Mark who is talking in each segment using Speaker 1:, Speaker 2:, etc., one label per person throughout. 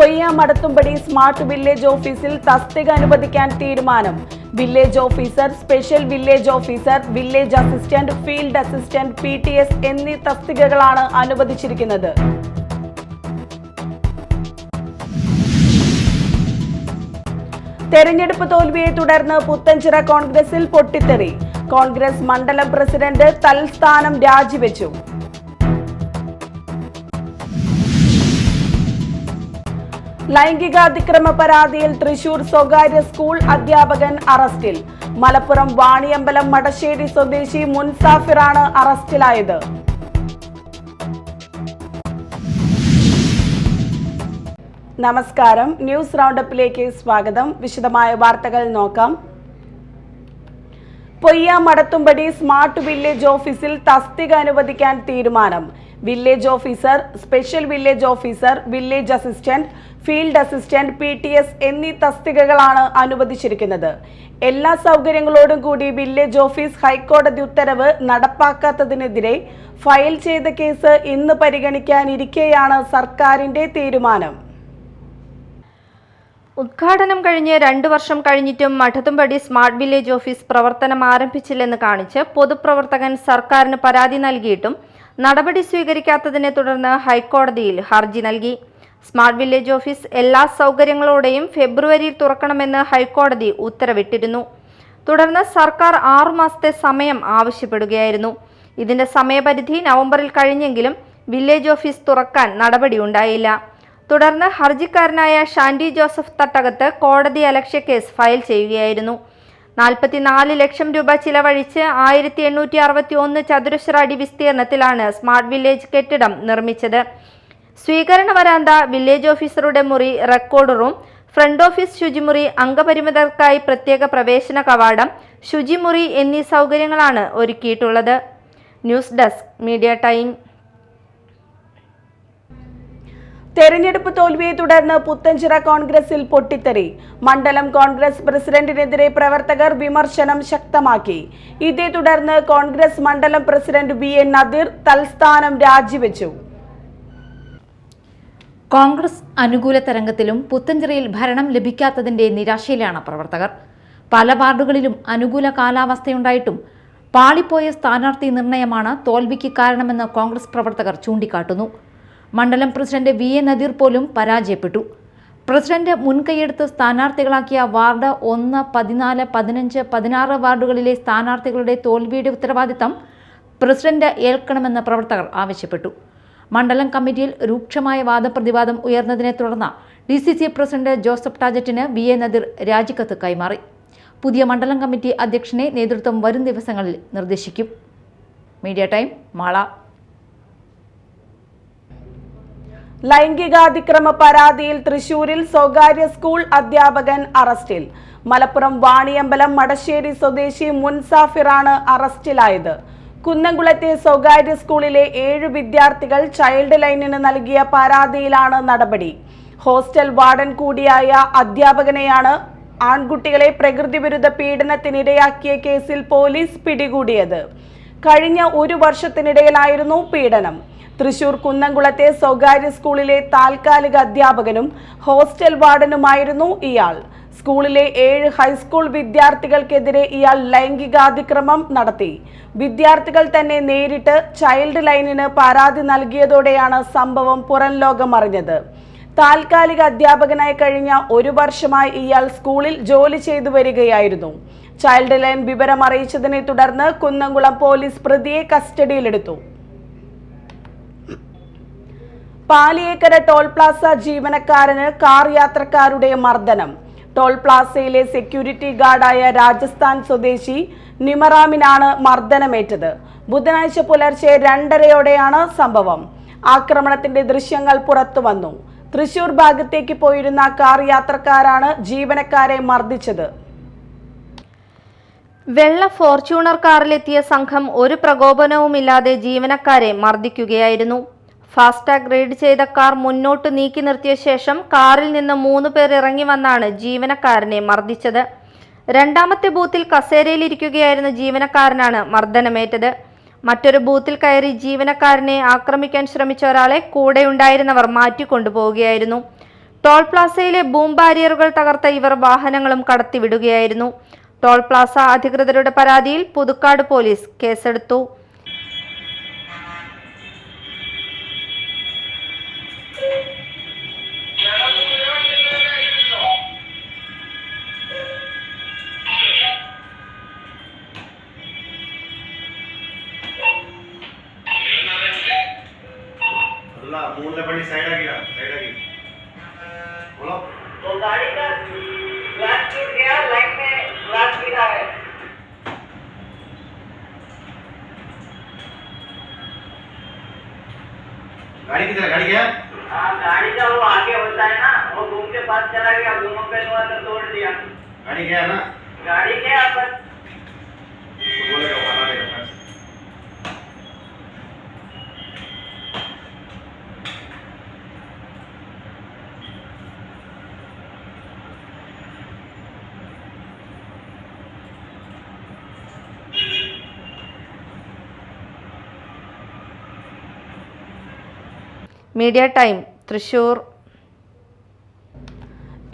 Speaker 1: Poyya Madathumpady smart village ഓഫീസിൽ തസ്തിക അനുവദിക്കാൻ തീരുമാനം. Village officer, special village officer, village assistant, field assistant, PTS എന്നീ തസ്തികകളാണ് അനുവദിച്ചിരിക്കുന്നത്. തെരഞ്ഞെടുപ്പ് തോൽവിയെ തുടർന്ന് പുത്തഞ്ചിറ കോൺഗ്രസിൽ പൊട്ടിത്തെറി. കോൺഗ്രസ് മണ്ഡലം പ്രസിഡന്റ് തൽസ്ഥാനം രാജിവെച്ചു. ലൈംഗികാതിക്രമ പരാതിയിൽ തൃശൂർ സ്വകാര്യ സ്കൂൾ അധ്യാപകൻ അറസ്റ്റിൽ. മലപ്പുറം വാണിയമ്പലം മടശ്ശേരി സ്വദേശി മുൻസാഫിറാണ് അറസ്റ്റിലായത്. നമസ്കാരം, ന്യൂസ് റൗണ്ടപ്പിലേക്ക് സ്വാഗതം. വിശദമായ വാർത്തകൾ നോക്കാം. പൊയ്യ മടത്തുംപടി സ്മാർട്ട് വില്ലേജ് ഓഫീസിൽ തസ്തിക അനുവദിക്കാൻ തീരുമാനം. Village officer, special village officer, village assistant, field assistant, PTS എന്നീ തസ്തികകളാണ് അനുവദിച്ചിരിക്കുന്നത്. എല്ലാ സൗകര്യങ്ങളോടും കൂടി വില്ലേജ് ഓഫീസ് ഹൈക്കോടതി ഉത്തരവ് നടപ്പാക്കാത്തതിനെതിരെ ഫയൽ ചെയ്ത കേസ് ഇന്ന് പരിഗണിക്കാനിരിക്കെയാണ് സർക്കാരിന്റെ തീരുമാനം.
Speaker 2: ഉദ്ഘാടനം കഴിഞ്ഞ് 2 വർഷം കഴിഞ്ഞിട്ടും മഠത്തുംപടി സ്മാർട്ട് വില്ലേജ് ഓഫീസ് പ്രവർത്തനം ആരംഭിച്ചില്ലെന്ന് കാണിച്ച് പൊതുപ്രവർത്തകൻ സർക്കാരിന് പരാതി നൽകിയിട്ടും നടപടി സ്വീകരിക്കാത്തതിനെ തുടർന്ന് ഹൈക്കോടതിയിൽ ഹർജി നൽകി. സ്മാർട്ട് വില്ലേജ് ഓഫീസ് എല്ലാ സൗകര്യങ്ങളോടെയും ഫെബ്രുവരിയിൽ തുറക്കണമെന്ന് ഹൈക്കോടതി ഉത്തരവിട്ടിരുന്നു. തുടർന്ന് സർക്കാർ 6 മാസത്തെ സമയം ആവശ്യപ്പെടുകയായിരുന്നു. ഇതിന്റെ സമയപരിധി നവംബറിൽ കഴിഞ്ഞെങ്കിലും വില്ലേജ് ഓഫീസ് തുറക്കാൻ നടപടിയുണ്ടായില്ല. തുടർന്ന് ഹർജിക്കാരനായ ഷാൻഡി ജോസഫ് തട്ടകത്ത് കോടതി അലക്ഷ്യ കേസ് ഫയൽ ചെയ്യുകയായിരുന്നു. 44 ലക്ഷം രൂപ ചിലവഴിച്ച് 1861 ചതുരശ്ര അടി വിസ്തീർണത്തിലാണ് സ്മാർട്ട് വില്ലേജ് കെട്ടിടം നിർമ്മിച്ചത്. സ്വീകരണ വരാന്ത, വില്ലേജ് ഓഫീസറുടെ മുറി, റെക്കോർഡ് റൂം, ഫ്രണ്ട് ഓഫീസ് ശുചിമുറി, അംഗപരിമിതർക്കായി പ്രത്യേക പ്രവേശന കവാടം, ശുചിമുറി എന്നീ സൗകര്യങ്ങളാണ് ഒരുക്കിയിട്ടുള്ളത്. News desk, media time.
Speaker 1: തെരഞ്ഞെടുപ്പ് തോൽവിയെ തുടർന്ന് പുത്തഞ്ചിറ കോൺഗ്രസിൽ പൊട്ടിത്തെറി. മണ്ഡലം കോൺഗ്രസ് പ്രസിഡന്റിനെതിരെ പ്രവർത്തകർ വിമർശനം ശക്തമാക്കി. ഇതേ തുടർന്ന് കോൺഗ്രസ് മണ്ഡലം പ്രസിഡന്റ് BN നദീർ തൽസ്ഥാനം രാജിവെച്ചു.
Speaker 3: കോൺഗ്രസ് അനുകൂല തരംഗത്തിലും പുത്തഞ്ചിറയിൽ ഭരണം ലഭിക്കാത്തതിന്റെ നിരാശയിലാണ് പ്രവർത്തകർ. പല വാർഡുകളിലും അനുകൂല കാലാവസ്ഥയുണ്ടായിട്ടും പാളിപ്പോയ സ്ഥാനാർത്ഥി നിർണയമാണ് തോൽവിക്ക് കാരണമെന്ന് കോൺഗ്രസ് പ്രവർത്തകർ ചൂണ്ടിക്കാട്ടുന്നു. മണ്ഡലം പ്രസിഡന്റ് VN നദീർ പോലും പരാജയപ്പെട്ടു. പ്രസിഡന്റ് മുൻകൈയെടുത്ത് സ്ഥാനാർത്ഥികളാക്കിയ വാർഡ് 1, 14, 15, 16 വാർഡുകളിലെ സ്ഥാനാർത്ഥികളുടെ തോൽവിയുടെ ഉത്തരവാദിത്തം പ്രസിഡന്റ് ഏൽക്കണമെന്ന് പ്രവർത്തകർ ആവശ്യപ്പെട്ടു. മണ്ഡലം കമ്മിറ്റിയിൽ രൂക്ഷമായ വാദപ്രതിവാദം ഉയർന്നതിനെ തുടർന്ന് DCC പ്രസിഡന്റ് ജോസഫ് ടാജറ്റിന് VN നദീർ രാജിക്കത്ത് കൈമാറി. പുതിയ മണ്ഡലം കമ്മിറ്റി അധ്യക്ഷനെ നേതൃത്വം വരും ദിവസങ്ങളിൽ നിർദ്ദേശിക്കും. Media time, Mala.
Speaker 1: ലൈംഗികാതിക്രമ പരാതിയിൽ തൃശൂരിൽ സ്വകാര്യ സ്കൂൾ അധ്യാപകൻ അറസ്റ്റിൽ. മലപ്പുറം വാണിയമ്പലം മടശ്ശേരി സ്വദേശി മുൻസാഫിറാണ് അറസ്റ്റിലായത്. കുന്നംകുളത്തെ സ്വകാര്യ സ്കൂളിലെ 7 വിദ്യാർത്ഥികൾ ചൈൽഡ് ലൈനിന് നൽകിയ പരാതിയിലാണ് നടപടി. ഹോസ്റ്റൽ വാർഡൻ കൂടിയായ അധ്യാപകനെയാണ് ആൺകുട്ടികളെ പ്രകൃതിവിരുദ്ധ പീഡനത്തിനിരയാക്കിയ കേസിൽ പോലീസ് പിടികൂടിയത്. കഴിഞ്ഞ 1 വർഷത്തിനിടയിലായിരുന്നു പീഡനം. തൃശൂർ കുന്നംകുളത്തെ സ്വകാര്യ സ്കൂളിലെ താൽക്കാലിക അധ്യാപകനും ഹോസ്റ്റൽ വാർഡനുമായിരുന്നു ഇയാൾ. സ്കൂളിലെ 7 ഹൈസ്കൂൾ വിദ്യാർത്ഥികൾക്കെതിരെ ഇയാൾ ലൈംഗികാതിക്രമം നടത്തി. വിദ്യാർത്ഥികൾ തന്നെ നേരിട്ട് ചൈൽഡ് ലൈനിന് പരാതി നൽകിയതോടെയാണ് സംഭവം പുറം ലോകം അറിഞ്ഞത്. താൽക്കാലിക അധ്യാപകനായി കഴിഞ്ഞ 1 വർഷമായി ഇയാൾ സ്കൂളിൽ ജോലി ചെയ്തു വരികയായിരുന്നു. ചൈൽഡ് ലൈൻ വിവരം അറിയിച്ചതിനെ തുടർന്ന് കുന്നംകുളം പോലീസ് പ്രതിയെ കസ്റ്റഡിയിലെടുത്തു. പാലിയേക്കര ടോൾ പ്ലാസ ജീവനക്കാരന് കാർ യാത്രക്കാരുടെ മർദ്ദനം. ടോൾ പ്ലാസയിലെ സെക്യൂരിറ്റി ഗാർഡായ രാജസ്ഥാൻ സ്വദേശി നിമറാമിനാണ് മർദ്ദനമേറ്റത്. ബുധനാഴ്ച പുലർച്ചെ 2:30യോടെയാണ് സംഭവം. ആക്രമണത്തിന്റെ ദൃശ്യങ്ങൾ പുറത്തു വന്നു. തൃശൂർ ഭാഗത്തേക്ക് പോയിരുന്ന കാർ യാത്രക്കാരാണ് ജീവനക്കാരെ മർദ്ദിച്ചത്.
Speaker 2: വെള്ള ഫോർച്യൂണർ കാറിലെത്തിയ സംഘം ഒരു പ്രകോപനവുമില്ലാതെ ജീവനക്കാരെ മർദ്ദിക്കുകയായിരുന്നു. ഫാസ്ടാഗ് റീഡ് ചെയ്ത കാർ മുന്നോട്ട് നീക്കി നിർത്തിയ ശേഷം കാറിൽ നിന്ന് 3 പേർ ഇറങ്ങി വന്നാണ് ജീവനക്കാരനെ മർദ്ദിച്ചത്. രണ്ടാമത്തെ ബൂത്തിൽ കസേരയിലിരിക്കുകയായിരുന്ന ജീവനക്കാരനാണ് മർദ്ദനമേറ്റത്. മറ്റൊരു ബൂത്തിൽ കയറി ജീവനക്കാരനെ ആക്രമിക്കാൻ ശ്രമിച്ച ഒരാളെ കൂടെയുണ്ടായിരുന്നവർ മാറ്റിക്കൊണ്ടുപോവുകയായിരുന്നു. ടോൾ പ്ലാസയിലെ ബൂം ബാരിയറുകൾ തകർത്ത ഇവർ വാഹനങ്ങളും കടത്തിവിടുകയായിരുന്നു. ടോൾ പ്ലാസ അധികൃതരുടെ പരാതിയിൽ പുതുക്കാട് പോലീസ് കേസെടുത്തു.
Speaker 4: साइड आगे बोलो।
Speaker 5: तो गाड़ी का ग्लास टूट गया, लाइन में ग्लास गिरा है।
Speaker 4: गाड़ी किधर? गाड़ी क्या?
Speaker 5: हाँ, गाड़ी का वो आगे होता है ना, वो घूम के पास चला गया, घूमो पे वाला तोड़ दिया।
Speaker 4: गाड़ी क्या है ना?
Speaker 5: गाड़ी क्या पर
Speaker 4: बोलेगा वो हमारे पास।
Speaker 2: Media time Thrissur.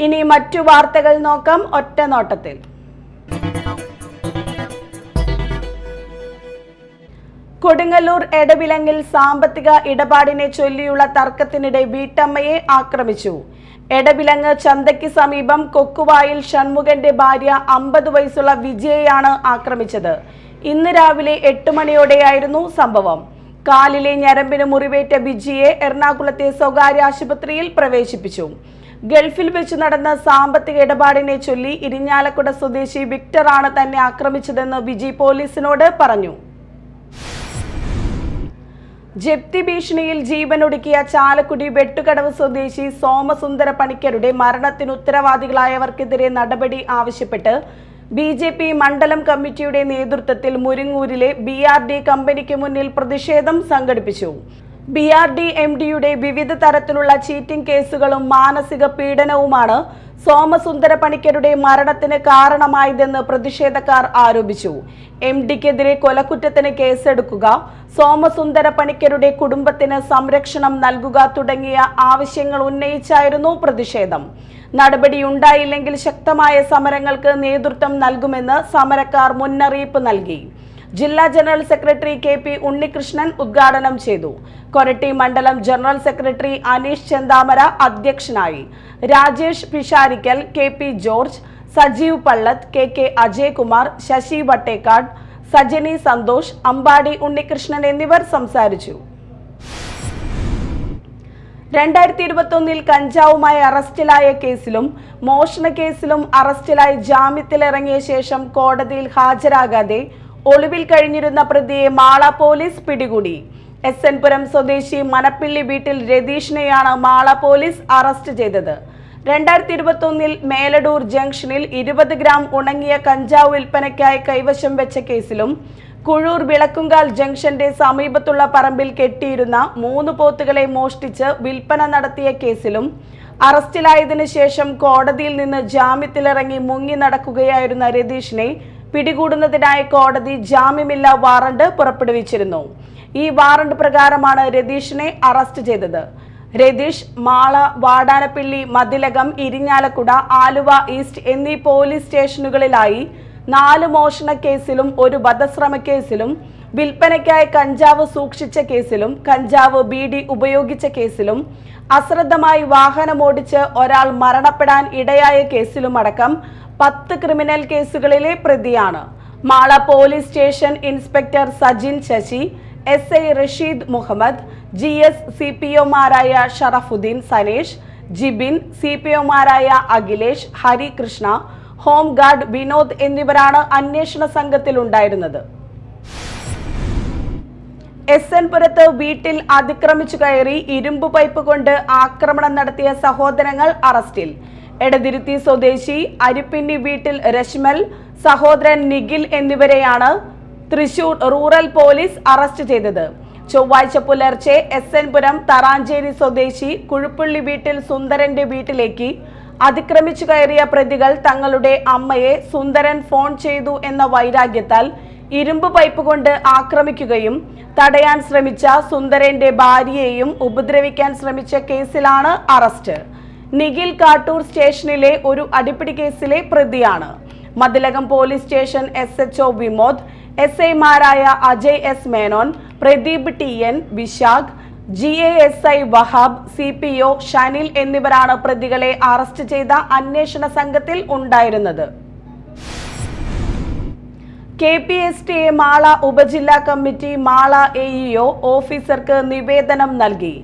Speaker 1: ഇനി മറ്റു വാർത്തകൾ നോക്കാം ഒറ്റ നോട്ടത്തിൽ. കൊടുങ്ങല്ലൂർ എടവിലങ്ങിൽ സാമ്പത്തിക ഇടപാടിനെ ചൊല്ലിയുള്ള തർക്കത്തിനിടെ വീട്ടമ്മയെ ആക്രമിച്ചു. എടവിലങ്ങ് ചന്തയ്ക്ക് സമീപം കൊക്കുവായിൽ ഷൺമുഖന്റെ ഭാര്യ 50 വയസ്സുള്ള വിജയെയാണ് ആക്രമിച്ചത്. ഇന്ന് രാവിലെ 8 മണിയോടെയായിരുന്നു സംഭവം. കാലിലെ ഞരമ്പിന് മുറിവേറ്റ വിജിയെ എറണാകുളത്തെ സ്വകാര്യ ആശുപത്രിയിൽ പ്രവേശിപ്പിച്ചു. ഗൾഫിൽ വെച്ച് നടന്ന സാമ്പത്തിക ഇടപാടിനെ ചൊല്ലി ഇരിഞ്ഞാലക്കുട സ്വദേശി വിക്ടറാണ് തന്നെ ആക്രമിച്ചതെന്ന് വിജി പോലീസിനോട് പറഞ്ഞു. ജപ്തി ഭീഷണിയിൽ ജീവനൊടുക്കിയ ചാലക്കുടി വെട്ടുകടവ് സ്വദേശി സോമസുന്ദര പണിക്കരുടെ മരണത്തിന് ഉത്തരവാദികളായവർക്കെതിരെ നടപടി ആവശ്യപ്പെട്ട് BJP മണ്ഡലം കമ്മിറ്റിയുടെ നേതൃത്വത്തിൽ മുരിങ്ങൂരിലെ BRD കമ്പനിക്ക് മുന്നിൽ പ്രതിഷേധം സംഘടിപ്പിച്ചു. BRD MDയുടെ വിവിധ തരത്തിലുള്ള ചീറ്റിംഗ് കേസുകളും മാനസിക പീഡനവുമാണ് സോമസുന്ദര പണിക്കരുടെ മരണത്തിന് കാരണമായതെന്ന് പ്രതിഷേധക്കാർ ആരോപിച്ചു. MDക്കെതിരെ കൊലക്കുറ്റത്തിന് കേസെടുക്കുക, സോമസുന്ദര പണിക്കരുടെ കുടുംബത്തിന് സംരക്ഷണം നൽകുക തുടങ്ങിയ ആവശ്യങ്ങൾ ഉന്നയിച്ചായിരുന്നു പ്രതിഷേധം. നടപടിയുണ്ടായില്ലെങ്കിൽ ശക്തമായ സമരങ്ങൾക്ക് നേതൃത്വം നൽകുമെന്ന് സമരക്കാർ മുന്നറിയിപ്പ് നൽകി. ജില്ലാ ജനറൽ സെക്രട്ടറി KP ഉണ്ണികൃഷ്ണൻ ഉദ്ഘാടനം ചെയ്തു. കൊരട്ടി മണ്ഡലം ജനറൽ സെക്രട്ടറി അനീഷ് ചെന്താമര അധ്യക്ഷനായി. Rajesh Pisharikkal, KP George, Sajeev Pallath, KK Ajaykumar, Sasi Vattekkad, Sajani Santhosh, Ambadi Unnikrishnan എന്നിവർ സംസാരിച്ചു. 2021 കഞ്ചാവുമായി അറസ്റ്റിലായ കേസിലും മോഷണ കേസിലും അറസ്റ്റിലായി ജാമ്യത്തിലിറങ്ങിയ ശേഷം കോടതിയിൽ ഹാജരാകാതെ ഒളിവിൽ കഴിഞ്ഞിരുന്ന പ്രതിയെ മാള പോലീസ് പിടികൂടി. SN പുരം സ്വദേശി മനപ്പിള്ളി വീട്ടിൽ രതീഷിനെയാണ് മാള പോലീസ് അറസ്റ്റ് ചെയ്തത്. 2021 മേലടൂർ ജംഗ്ഷനിൽ 20 ഗ്രാം ഉണങ്ങിയ കഞ്ചാവ് വിൽപ്പനയ്ക്കായി കൈവശം വെച്ച കേസിലും കുഴൂർ വിളക്കുങ്കാൽ ജംഗ്ഷന്റെ സമീപത്തുള്ള പറമ്പിൽ കെട്ടിയിരുന്ന 3 പോത്തുകളെ മോഷ്ടിച്ച് വിൽപ്പന നടത്തിയ കേസിലും അറസ്റ്റിലായതിനു ശേഷം കോടതിയിൽ നിന്ന് ജാമ്യത്തിലിറങ്ങി മുങ്ങി നടക്കുകയായിരുന്ന രതീഷിനെ പിടികൂടുന്നതിനായി കോടതി ജാമ്യമില്ലാ വാറണ്ട് പുറപ്പെടുവിച്ചിരുന്നു. ഈ വാറണ്ട് പ്രകാരമാണ് രതീഷിനെ അറസ്റ്റ് ചെയ്തത്. രതീഷ് മാള, വാടാനപ്പള്ളി, മതിലകം, ഇരിഞ്ഞാലക്കുട, ആലുവ ഈസ്റ്റ് എന്നീ പോലീസ് സ്റ്റേഷനുകളിലായി 4 മോഷണ കേസിലും 1 വധശ്രമ കേസിലും വിൽപ്പനയ്ക്കായി കഞ്ചാവ് സൂക്ഷിച്ച കേസിലും കഞ്ചാവ് ബീഡി ഉപയോഗിച്ച കേസിലും അശ്രദ്ധമായി വാഹനമോടിച്ച് ഒരാൾ മരണപ്പെടാൻ ഇടയായ കേസിലുമടക്കം 10 ക്രിമിനൽ കേസുകളിലെ പ്രതിയാണ്. Mala police station inspector Sajin Sasi, SI Rasheed Muhammad, GS CPOമാരായ ഷറഫുദ്ദീൻ, സനേഷ്, ജിബിൻ, CPOമാരായ അഖിലേഷ്, ഹരികൃഷ്ണ, ഹോം ഗാർഡ് വിനോദ് എന്നിവരാണ് അന്വേഷണ സംഘത്തിലുണ്ടായിരുന്നത്. SN പുരത്ത് വീട്ടിൽ അതിക്രമിച്ചു കയറി ഇരുമ്പ് പൈപ്പ് കൊണ്ട് ആക്രമണം നടത്തിയ സഹോദരങ്ങൾ അറസ്റ്റിൽ. എടതിരുത്തി സ്വദേശി അരിപ്പിന്നി വീട്ടിൽ രശ്മൽ, സഹോദരൻ നിഖിൽ എന്നിവരെയാണ് തൃശൂർ റൂറൽ പോലീസ് അറസ്റ്റ് ചെയ്തത്. ചൊവ്വാഴ്ച പുലർച്ചെ SN പുരം തറാഞ്ചേരി സ്വദേശി കുഴുപ്പള്ളി വീട്ടിൽ സുന്ദരന്റെ വീട്ടിലേക്ക് അതിക്രമിച്ചു കയറിയ പ്രതികൾ തങ്ങളുടെ അമ്മയെ സുന്ദരൻ ഫോൺ ചെയ്തു എന്ന വൈരാഗ്യത്താൽ ഇരുമ്പ് പൈപ്പ് കൊണ്ട് ആക്രമിക്കുകയും തടയാൻ ശ്രമിച്ച സുന്ദരന്റെ ഭാര്യയെയും ഉപദ്രവിക്കാൻ ശ്രമിച്ച കേസിലാണ് അറസ്റ്റ്. നിഖിൽ കാട്ടൂർ സ്റ്റേഷനിലെ ഒരു അടിപിടി കേസിലെ പ്രതിയാണ്. Mathilakam police station SHO Vimod, SI മാരായ Ajay S Menon, Pradeep TN, Vishakh, GASI Wahab, CPO ഷനിൽ എന്നിവരാണ് പ്രതികളെ അറസ്റ്റ് ചെയ്ത അന്വേഷണ സംഘത്തിൽ ഉണ്ടായിരുന്നത്. KPSTA മാള ഉപജില്ലാ കമ്മിറ്റി മാള AEO ഓഫീസർക്ക് നിവേദനം നൽകി.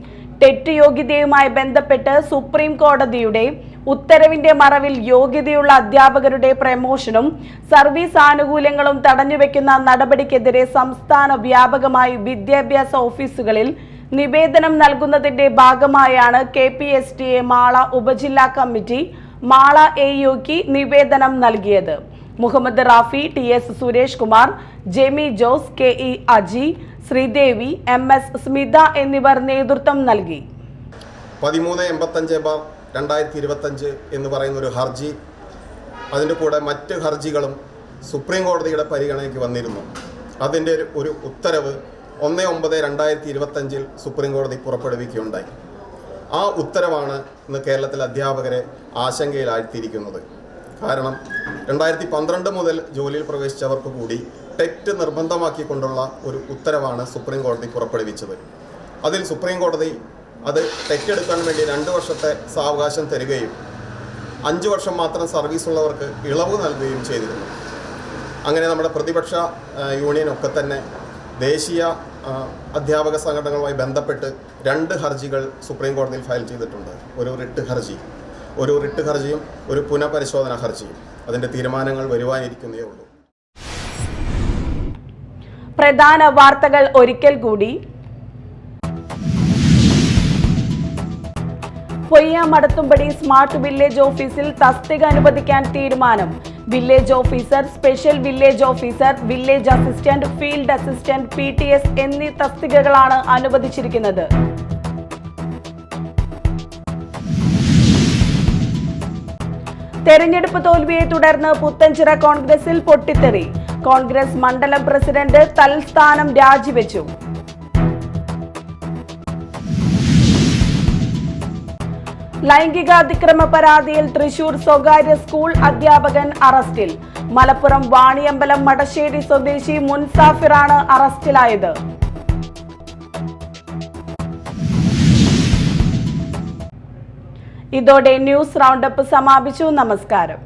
Speaker 1: ടെറ്റ് യോഗ്യതയുമായി ബന്ധപ്പെട്ട് സുപ്രീം കോടതിയുടെ ഉത്തരവിന്റെ മറവിൽ യോഗ്യതയുള്ള അധ്യാപകരുടെ പ്രമോഷനും സർവീസ് ആനുകൂല്യങ്ങളും തടഞ്ഞുവെക്കുന്ന നടപടിക്കെതിരെ സംസ്ഥാന വ്യാപകമായി വിദ്യാഭ്യാസ ഓഫീസുകളിൽ നിവേദനം നൽകുന്നതിന്റെ ഭാഗമായാണ് KPSTA മാള ഉപജില്ലാ കമ്മിറ്റി മാള AEOക്ക് നിവേദനം നൽകിയത്. Muhammad Rafi, TS Suresh Kumar, Jemy Jose, KE Aji, Sridevi, MS Smitha എന്നിവർ നേതൃത്വം നൽകി.
Speaker 6: 1385/2025 എന്ന് പറയുന്ന ഒരു ഹർജി, അതിൻ്റെ കൂടെ മറ്റ് ഹർജികളും സുപ്രീം കോടതിയുടെ പരിഗണനയ്ക്ക് വന്നിരുന്നു. അതിൻ്റെ ഒരു ഉത്തരവ് 19/2025 സുപ്രീം കോടതി പുറപ്പെടുവിക്കുകയുണ്ടായി. ആ ഉത്തരവാണ് ഇന്ന് കേരളത്തിലെ അധ്യാപകരെ ആശങ്കയിലാഴ്ത്തിയിരിക്കുന്നത്. കാരണം 2012 മുതൽ ജോലിയിൽ പ്രവേശിച്ചവർക്ക് കൂടി ടെറ്റ് നിർബന്ധമാക്കിക്കൊണ്ടുള്ള ഒരു ഉത്തരവാണ് സുപ്രീം കോടതി പുറപ്പെടുവിച്ചത്. അതിൽ സുപ്രീം കോടതി അത് ടെറ്റ് എടുക്കാൻ വേണ്ടി 2 വർഷത്തെ സാവകാശം തരികയും 5 വർഷം മാത്രം സർവീസുള്ളവർക്ക് ഇളവ് നൽകുകയും ചെയ്തിരുന്നു. അങ്ങനെ നമ്മുടെ പ്രതിപക്ഷ യൂണിയനൊക്കെ തന്നെ ദേശീയ അധ്യാപക സംഘടനകളുമായി ബന്ധപ്പെട്ട് 2 ഹർജികൾ സുപ്രീം കോടതിയിൽ ഫയൽ ചെയ്തിട്ടുണ്ട്. ഒരു റിട്ട് ഹർജിയും ഒരു പുനഃപരിശോധന ഹർജിയും. അതിൻ്റെ തീരുമാനങ്ങൾ വരുവാനിരിക്കുന്നേ ഉള്ളൂ.
Speaker 1: പ്രധാന വാർത്തകൾ ഒരിക്കൽ കൂടി. പൊയ്യ മടത്തുംപടി സ്മാർട്ട് വില്ലേജ് ഓഫീസിൽ തസ്തിക അനുവദിക്കാൻ തീരുമാനം. Village officer, special village officer, village assistant, field assistant, PTS എന്നീ തസ്തികകളാണ് അനുവദിച്ചിരിക്കുന്നത്. തെരഞ്ഞെടുപ്പ് തോൽവിയെ തുടർന്ന് പുത്തഞ്ചിറ കോൺഗ്രസിൽ പൊട്ടിത്തെറി. കോൺഗ്രസ് മണ്ഡലം പ്രസിഡന്റ് തൽസ്ഥാനം രാജിവെച്ചു. ലൈംഗികാതിക്രമ പരാതിയിൽ തൃശൂർ സ്വകാര്യ സ്കൂൾ അധ്യാപകൻ അറസ്റ്റിൽ. മലപ്പുറം വാണിയമ്പലം മടശ്ശേരി സ്വദേശി മുൻസാഫിറാണ് അറസ്റ്റിലായത്. ഇതോടെ ന്യൂസ് റൗണ്ടപ്പ് സമാപിച്ചു. നമസ്കാരം.